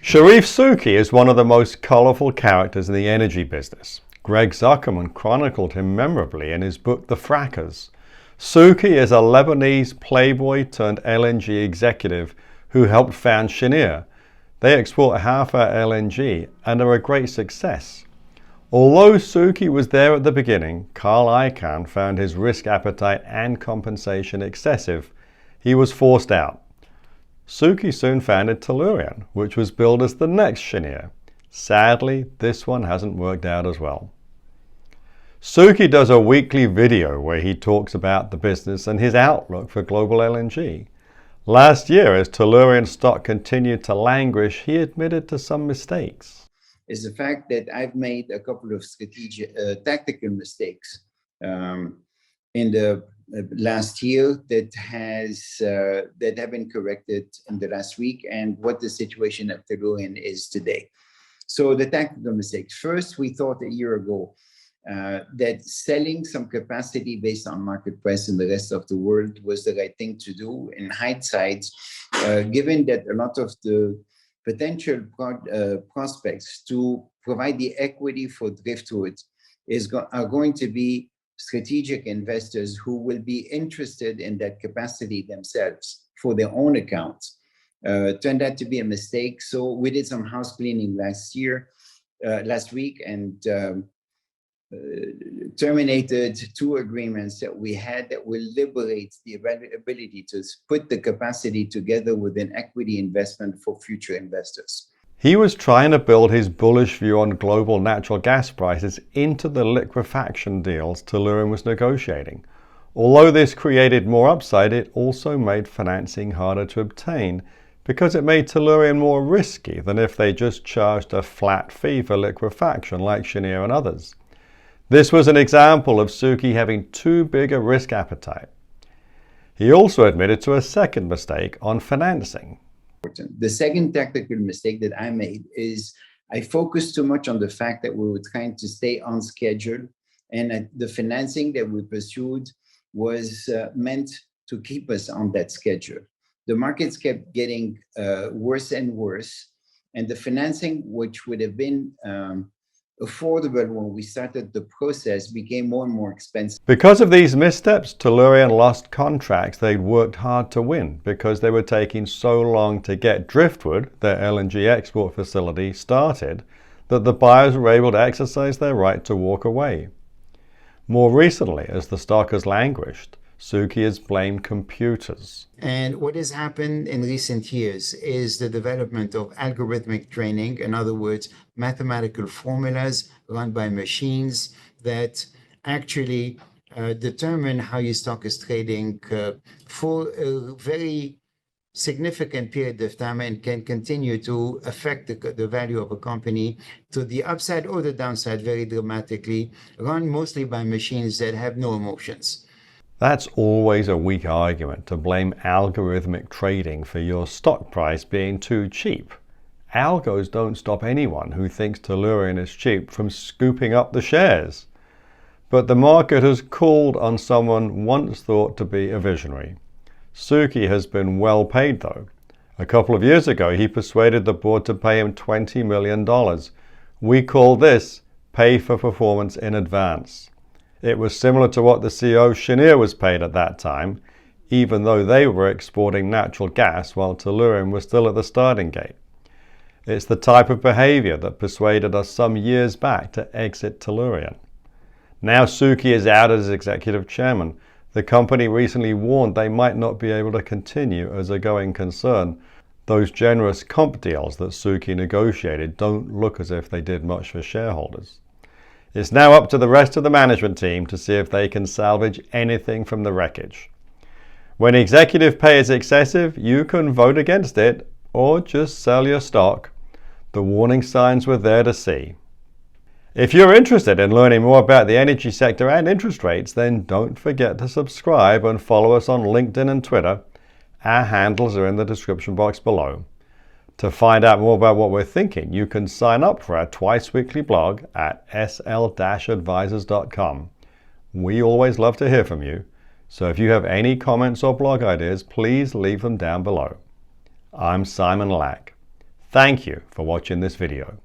Charif Souki is one of the most colorful characters in the energy business. Greg Zuckerman chronicled him memorably in his book The Frackers. Souki is a Lebanese playboy turned LNG executive who helped found Cheniere. They export half our LNG and are a great success. Although Souki was there at the beginning, Carl Icahn found his risk appetite and compensation excessive. He was forced out. Souki soon founded Tellurian, which was billed as the next Cheniere. Sadly, this one hasn't worked out as well. Souki does a weekly video where he talks about the business and his outlook for global LNG. Last year, as Tellurian stock continued to languish, he admitted to some mistakes. Is the fact that I've made a couple of tactical mistakes in the last year that have been corrected in the last week, and what the situation of Tellurian is today. So the tactical mistakes. First, we thought a year ago that selling some capacity based on market price in the rest of the world was the right thing to do. In hindsight, given that a lot of the potential prospects to provide the equity for Driftwood are going to be strategic investors who will be interested in that capacity themselves for their own accounts. Turned out to be a mistake. So we did some house cleaning last week, and terminated 2 agreements that we had that will liberate the ability to put the capacity together with an equity investment for future investors. He was trying to build his bullish view on global natural gas prices into the liquefaction deals Tellurian was negotiating. Although this created more upside, it also made financing harder to obtain because it made Tellurian more risky than if they just charged a flat fee for liquefaction like Cheniere and others. This was an example of Souki having too big a risk appetite. He also admitted to a second mistake on financing. The second tactical mistake that I made is I focused too much on the fact that we were trying to stay on schedule, and the financing that we pursued was meant to keep us on that schedule. The markets kept getting worse and worse, and the financing, which would have been affordable when we started the process, became more and more expensive. Because of these missteps, Tellurian lost contracts they'd worked hard to win because they were taking so long to get Driftwood, their LNG export facility, started that the buyers were able to exercise their right to walk away. More recently, as the stock has languished, Souki has blamed computers. And what has happened in recent years is the development of algorithmic trading, in other words, mathematical formulas run by machines that actually determine how your stock is trading for a very significant period of time and can continue to affect the value of a company to the upside or the downside very dramatically, run mostly by machines that have no emotions. That's always a weak argument to blame algorithmic trading for your stock price being too cheap. Algos don't stop anyone who thinks Tellurian is cheap from scooping up the shares. But the market has cooled on someone once thought to be a visionary. Souki has been well paid though. A couple of years ago he persuaded the board to pay him $20 million. We call this pay for performance in advance. It was similar to what the CEO of Cheniere was paid at that time, even though they were exporting natural gas while Tellurian was still at the starting gate. It's the type of behavior that persuaded us some years back to exit Tellurian. Now Souki is out as executive chairman. The company recently warned they might not be able to continue as a going concern. Those generous comp deals that Souki negotiated don't look as if they did much for shareholders. It's now up to the rest of the management team to see if they can salvage anything from the wreckage. When executive pay is excessive, you can vote against it or just sell your stock. The warning signs were there to see. If you're interested in learning more about the energy sector and interest rates, then don't forget to subscribe and follow us on LinkedIn and Twitter. Our handles are in the description box below. To find out more about what we're thinking, you can sign up for our twice-weekly blog at sl-advisors.com. We always love to hear from you, so if you have any comments or blog ideas, please leave them down below. I'm Simon Lack. Thank you for watching this video.